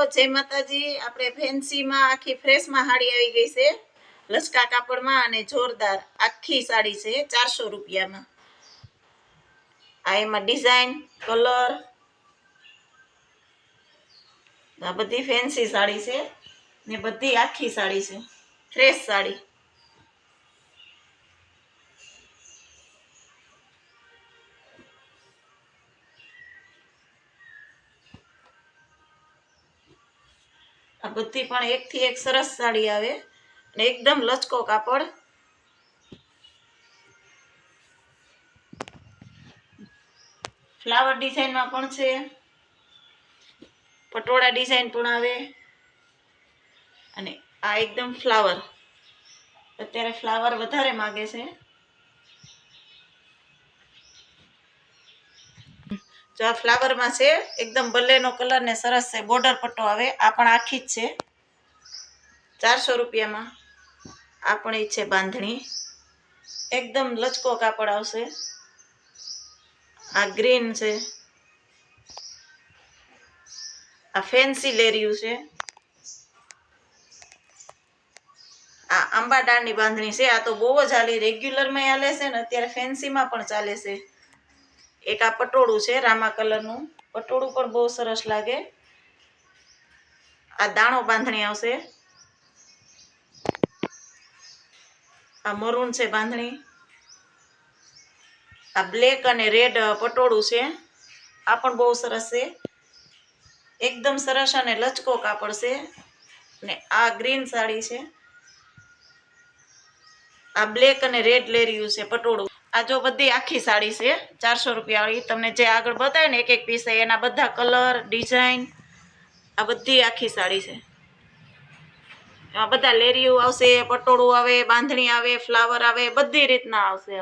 जय माताजी। आपणे फैंसी में आखी फ्रेश में साड़ी आई गई है लचका कापड़ में अने जोरदार आखी साड़ी है 400 रुपया में। आ एमां डिजाइन कलर आ बधी फैंसी साड़ी है ने बधी आखी साड़ी है फ्रेश साड़ी। आ बधी पण एक थी एक सरस साड़ी आवे ने एकदम लचको कापड़। फ्लावर डिजाइन में पण छे, पटोळा डिजाइन पण आवे अने आ एकदम फ्लावर। अत्यारे फ्लावर वधारे मांगे छे। जो आ फ्लावर में छे एकदम बल्लेनो कलर ने सरस है। बॉर्डर पट्टो आवे आ पण आखी ज छे 400 रुपया में। आ पण ई छे बांधणी एकदम लचको कापड़ आवशे। आ ग्रीन छे, आ फैंसी लेरियू छे। आ आंबा डाळनी बांधणी छे। आ तो बहु ज हाली रेग्युलर में हाले छे ने अत्यारे फैंसी में पण चाले छे। एक आ पटोळू छे रामा कलर नु पटोळू पण बहुत सरस लागे। आ दाणो बांधणी आवशे। आ मरून छे बांधणी। आ ब्लेक अने रेड पटोळू छे आ पण बहुत सरस छे। एकदम सरस अने लचको कापड़ छे ने आ ग्रीन साड़ी छे। आ ब्लेक अने रेड लेरियू छे पटोळू। आ जो बधी आखी साड़ी छे 400 रुपया वाली। तमने जे आगळ बतावे ने एक एक पीस एना बधा कलर डिजाइन आ बधी आखी साड़ी छे। एमां बधा लेरियू आवशे, पटोळू आवे, बांधणी आवे, फ्लावर आवे, बधी रीतना आवशे।